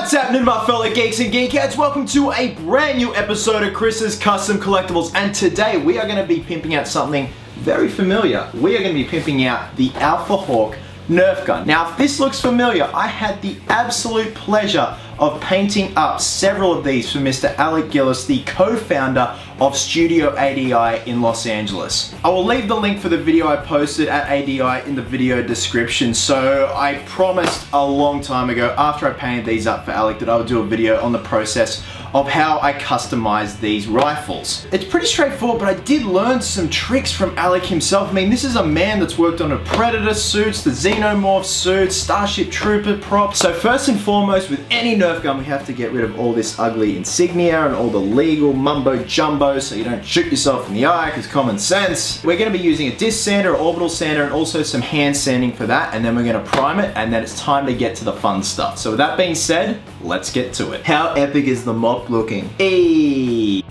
What's happening, my fellow geeks and geekheads? Welcome to a brand new episode of Chris's Custom Collectibles, and today we are going to be pimping out something very familiar. We are going to be pimping out the Alphahawk Nerf gun. Now, if this looks familiar, I had the absolute pleasure of painting up several of these for Mr. Alec Gillis, the co-founder of Studio ADI in Los Angeles. I will leave the link for the video I posted at ADI in the video description. So I promised a long time ago, after I painted these up for Alec, that I would do a video on the process of how I customized these rifles. It's pretty straightforward, but I did learn some tricks from Alec himself. I mean, this is a man that's worked on the Predator suits, the Xenomorph suits, Starship Trooper props. So first and foremost, with any Nerf gun, we have to get rid of all this ugly insignia and all the legal mumbo jumbo so you don't shoot yourself in the eye, because common sense. We're going to be using a disc sander, an orbital sander, and also some hand sanding for that, and then we're going to prime it, and then it's time to get to the fun stuff. So with that being said, let's get to it. How epic is the mop looking? Hey!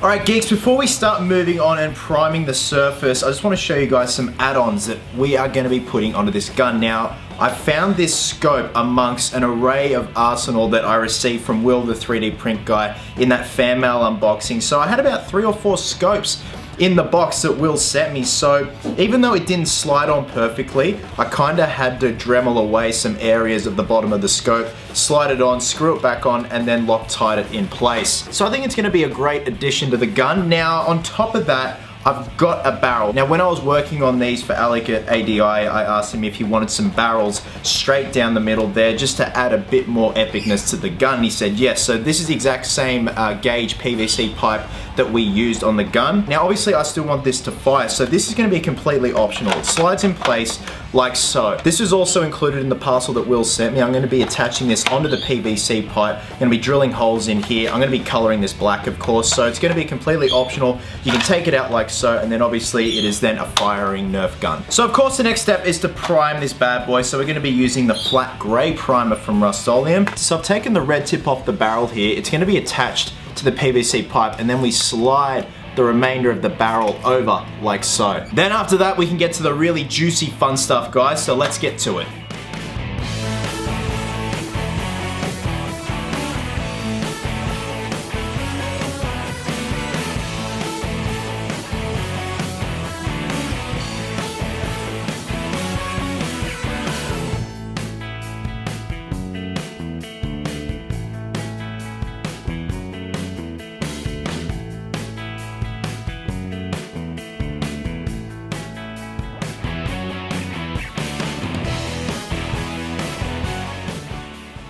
Alright geeks, before we start moving on and priming the surface, I just want to show you guys some add-ons that we are going to be putting onto this gun. Now, I found this scope amongst an array of arsenal that I received from Will, the 3D print guy, in that fan mail unboxing. So I had about 3 or 4 scopes in the box that Will sent me, so even though it didn't slide on perfectly, I kinda had to Dremel away some areas of the bottom of the scope, slide it on, screw it back on, and then Loctite it in place. So I think it's gonna be a great addition to the gun. Now, on top of that, I've got a barrel. Now, when I was working on these for Alec at ADI, I asked him if he wanted some barrels straight down the middle there just to add a bit more epicness to the gun. He said yes. So this is the exact same gauge PVC pipe that we used on the gun. Now, obviously, I still want this to fire, so this is going to be completely optional. It slides in place like so. This is also included in the parcel that Will sent me. I'm going to be attaching this onto the PVC pipe. I'm going to be drilling holes in here. I'm going to be coloring this black, of course, so it's going to be completely optional. You can take it out like so, and then obviously it is then a firing Nerf gun. So of course the next step is to prime this bad boy. So we're going to be using the flat grey primer from Rust-Oleum. So I've taken the red tip off the barrel here. It's going to be attached to the PVC pipe, and then we slide the remainder of the barrel over like so. Then after that we can get to the really juicy fun stuff, guys, so let's get to it.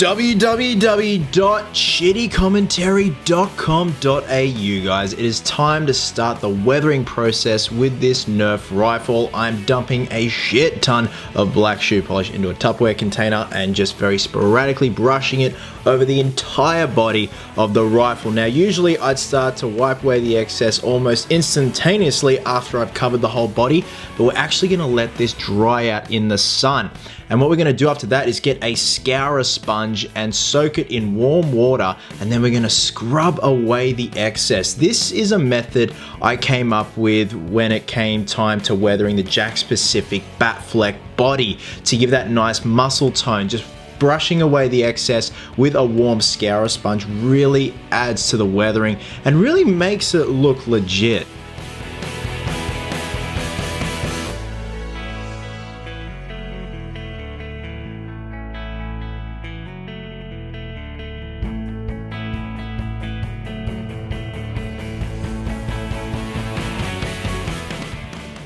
www.shittycommentary.com.au, guys. It is time to start the weathering process with this Nerf rifle. I'm dumping a shit ton of black shoe polish into a Tupperware container and just very sporadically brushing it over the entire body of the rifle. Now, usually I'd start to wipe away the excess almost instantaneously after I've covered the whole body, but we're actually gonna let this dry out in the sun. And what we're gonna do after that is get a scourer sponge and soak it in warm water, and then we're gonna scrub away the excess. This is a method I came up with when it came time to weathering the Jakks Pacific Batfleck body to give that nice muscle tone. Just brushing away the excess with a warm scourer sponge really adds to the weathering and really makes it look legit.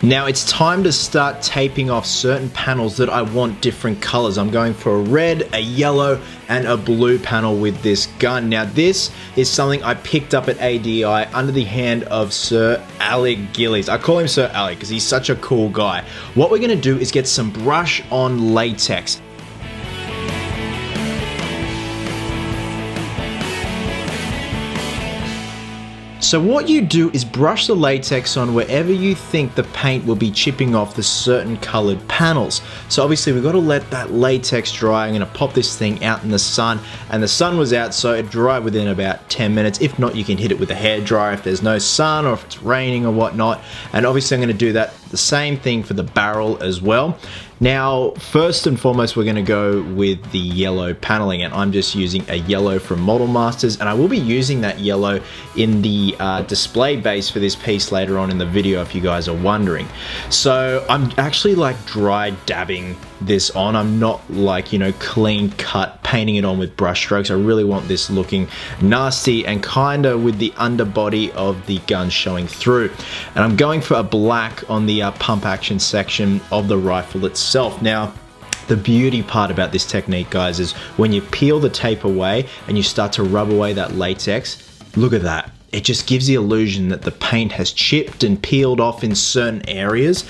Now it's time to start taping off certain panels that I want different colors. I'm going for a red, a yellow, and a blue panel with this gun. Now this is something I picked up at ADI under the hand of Sir Alec Gillis. I call him Sir Alec because he's such a cool guy. What we're gonna do is get some brush on latex. So what you do is brush the latex on wherever you think the paint will be chipping off the certain colored panels. So obviously we've got to let that latex dry. I'm going to pop this thing out in the sun, and the sun was out, so it dried within about 10 minutes. If not, you can hit it with a hairdryer if there's no sun or if it's raining or whatnot. And obviously I'm going to do that the same thing for the barrel as well. Now, first and foremost, we're going to go with the yellow paneling, and I'm just using a yellow from Model Masters, and I will be using that yellow in the display base for this piece later on in the video if you guys are wondering. So I'm actually like dry dabbing this on. I'm not like, you know, clean cut painting it on with brush strokes. I really want this looking nasty and kind of with the underbody of the gun showing through. And I'm going for a black on the pump action section of the rifle itself. Now, the beauty part about this technique, guys, is when you peel the tape away and you start to rub away that latex, look at that. It just gives the illusion that the paint has chipped and peeled off in certain areas.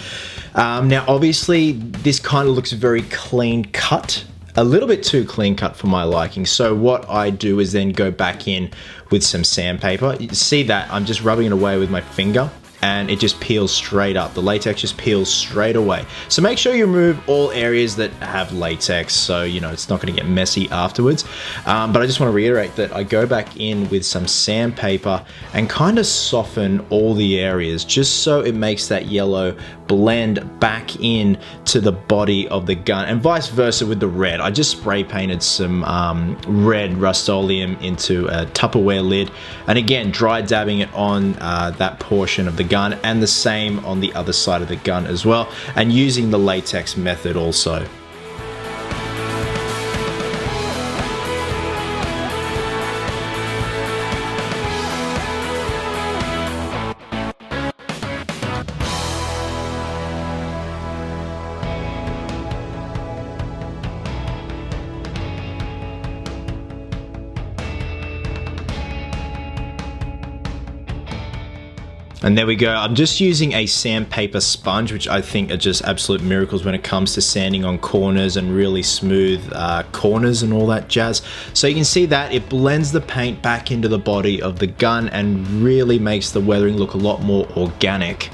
Now, obviously, this kind of looks very clean cut, a little bit too clean cut for my liking. So what I do is then go back in with some sandpaper. You see that? I'm just rubbing it away with my finger, and it just peels straight up. The latex just peels straight away. So make sure you remove all areas that have latex, so you know it's not going to get messy afterwards. But I just want to reiterate that I go back in with some sandpaper and kind of soften all the areas just so it makes that yellow blend back in to the body of the gun, and vice versa with the red. I just spray painted some red Rust-Oleum into a Tupperware lid, and again dry dabbing it on that portion of the gun, and the same on the other side of the gun as well, and using the latex method also. And there we go. I'm just using a sandpaper sponge, which I think are just absolute miracles when it comes to sanding on corners and really smooth corners and all that jazz. So you can see that it blends the paint back into the body of the gun and really makes the weathering look a lot more organic.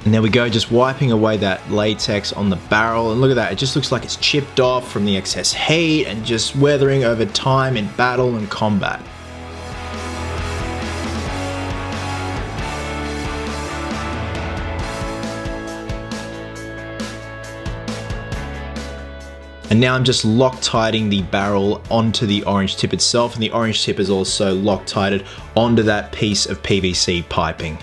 And there we go, just wiping away that latex on the barrel, and look at that, it just looks like it's chipped off from the excess heat and just weathering over time in battle and combat. And now I'm just Loctiting the barrel onto the orange tip itself, and the orange tip is also Loctited onto that piece of PVC piping.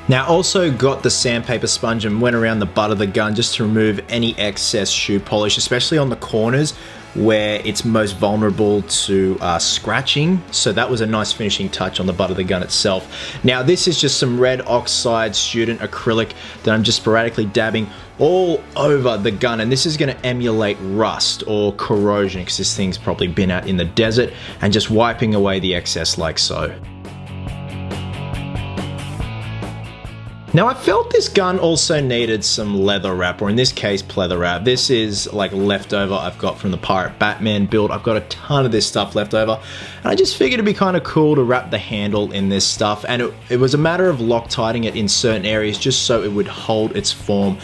Now also got the sandpaper sponge and went around the butt of the gun just to remove any excess shoe polish, especially on the corners where it's most vulnerable to scratching. So that was a nice finishing touch on the butt of the gun itself. Now this is just some red oxide student acrylic that I'm just sporadically dabbing all over the gun, and this is going to emulate rust or corrosion because this thing's probably been out in the desert, and just wiping away the excess like so. Now I felt this gun also needed some leather wrap, or in this case pleather wrap. This is like leftover I've got from the Pirate Batman build. I've got a ton of this stuff left over, and I just figured it'd be kind of cool to wrap the handle in this stuff, and it was a matter of Loctiting it in certain areas just so it would hold its form.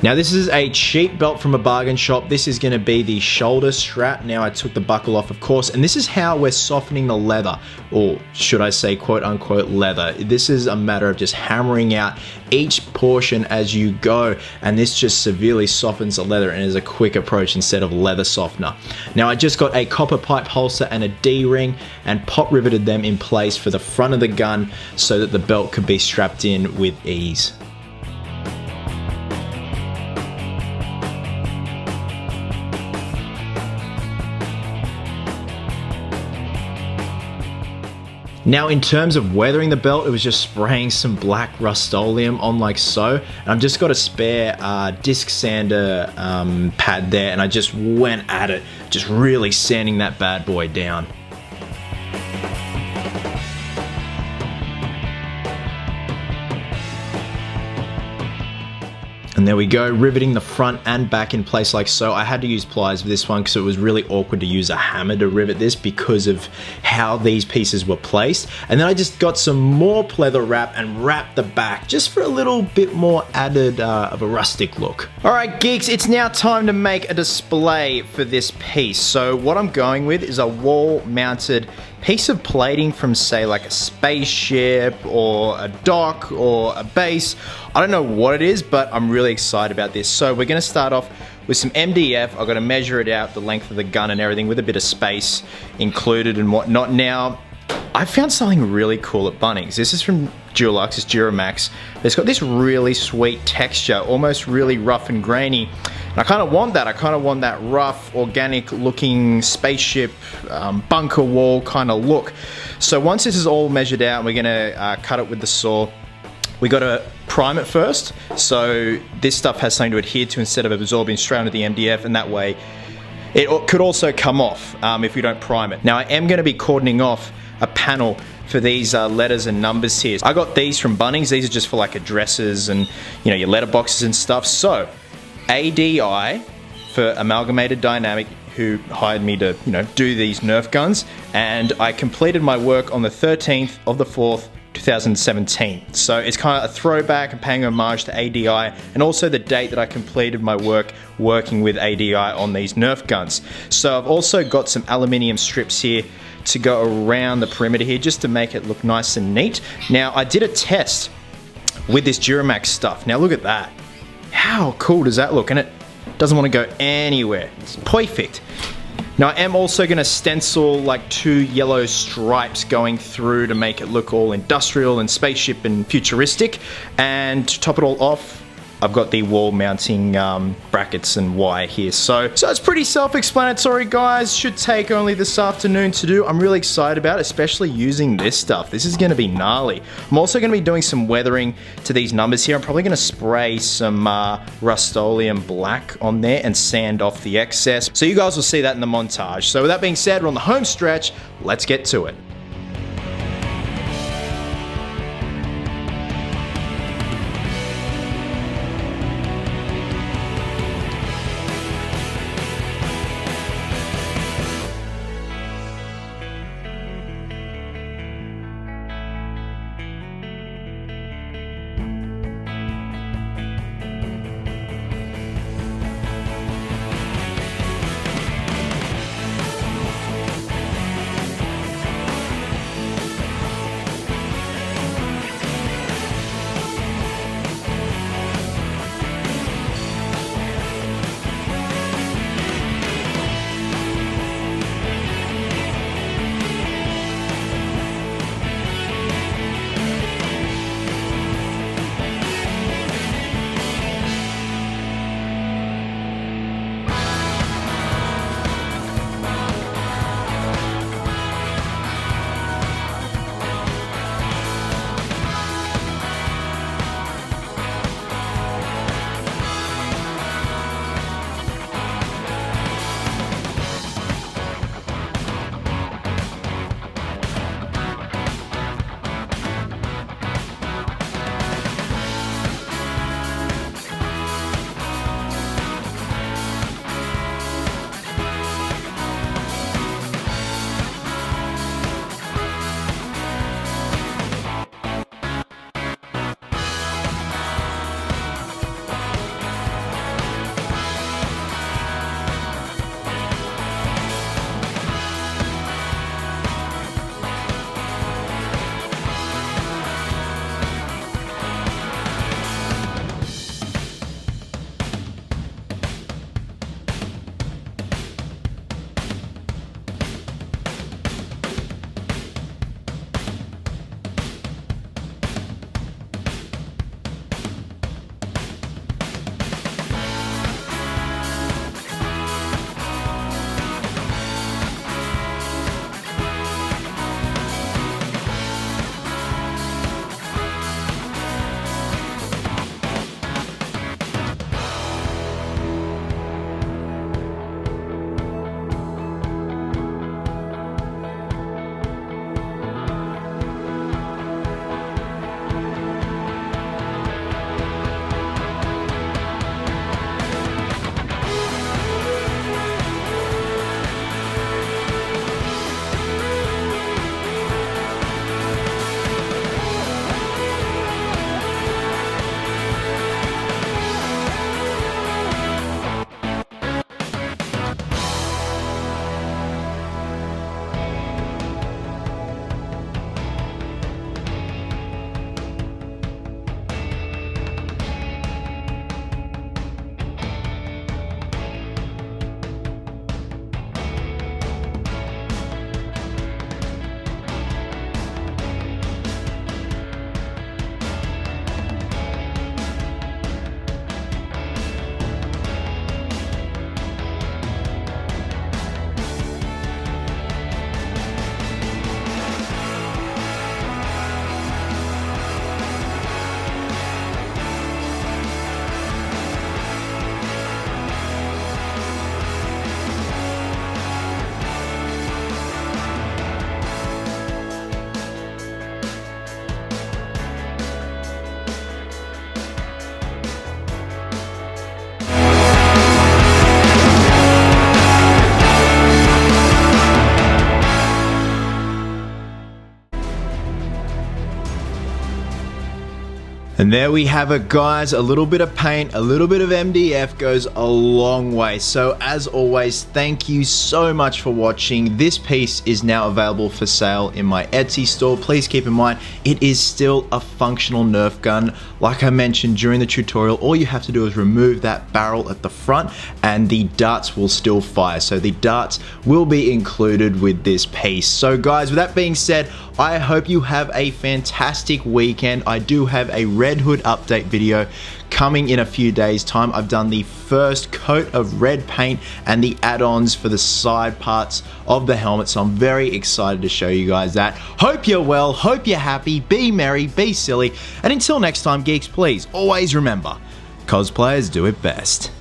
Now this is a cheap belt from a bargain shop. This is going to be the shoulder strap. Now I took the buckle off, of course, and this is how we're softening the leather, or should I say quote unquote leather. This is a matter of just hammering out each portion as you go, and this just severely softens the leather and is a quick approach instead of leather softener. Now I just got a copper pipe holster and a D-ring and pop riveted them in place for the front of the gun so that the belt could be strapped in with ease. Now in terms of weathering the belt, it was just spraying some black Rust-Oleum on like so. And I've just got a spare disc sander pad there, and I just went at it, just really sanding that bad boy down. And there we go, riveting the front and back in place like so. I had to use pliers for this one because it was really awkward to use a hammer to rivet this because of how these pieces were placed. And then I just got some more pleather wrap and wrapped the back just for a little bit more added of a rustic look. All right, geeks, it's now time to make a display for this piece. So what I'm going with is a wall-mounted piece of plating from, say, like a spaceship or a dock or a base. I don't know what it is, but I'm really excited about this. So we're gonna start off with some MDF. I've got to measure it out, the length of the gun and everything, with a bit of space included and whatnot. Now, I found something really cool at Bunnings. This is from Dulux, it's Duramax. It's got this really sweet texture, almost really rough and grainy. And I kind of want that. I kind of want that rough, organic looking spaceship, bunker wall kind of look. So once this is all measured out, we're gonna cut it with the saw. We gotta prime it first. So this stuff has something to adhere to instead of absorbing straight onto the MDF, and that way it could also come off if we don't prime it. Now I am gonna be cordoning off a panel for these letters and numbers here. I got these from Bunnings. These are just for like addresses and, you know, your letterboxes and stuff. So ADI for Amalgamated Dynamic, who hired me to, you know, do these Nerf guns, and I completed my work on the 13th of the 4th, 2017. So it's kind of a throwback and paying homage to ADI, and also the date that I completed my work working with ADI on these Nerf guns. So I've also got some aluminium strips here to go around the perimeter here just to make it look nice and neat. Now I did a test with this Duramax stuff. Now look at that. How cool does that look? And it doesn't want to go anywhere. It's perfect. Now I am also going to stencil like 2 yellow stripes going through to make it look all industrial and spaceship and futuristic. And to top it all off, I've got the wall mounting brackets and wire here. So it's pretty self-explanatory, guys. Should take only this afternoon to do. I'm really excited about it, especially using this stuff. This is gonna be gnarly. I'm also gonna be doing some weathering to these numbers here. I'm probably gonna spray some Rust-Oleum black on there and sand off the excess. So you guys will see that in the montage. So with that being said, we're on the home stretch. Let's get to it. And there we have it, guys. A little bit of paint, a little bit of MDF goes a long way. So as always, thank you so much for watching. This piece is now available for sale in my Etsy store. Please keep in mind, it is still a functional Nerf gun. Like I mentioned during the tutorial, all you have to do is remove that barrel at the front and the darts will still fire. So the darts will be included with this piece. So guys, with that being said, I hope you have a fantastic weekend. I do have a Red Hood update video coming in a few days time. I've done the first coat of red paint and the add-ons for the side parts of the helmet, so I'm very excited to show you guys that. Hope you're well, hope you're happy, be merry, be silly, and until next time, geeks, please always remember, cosplayers do it best.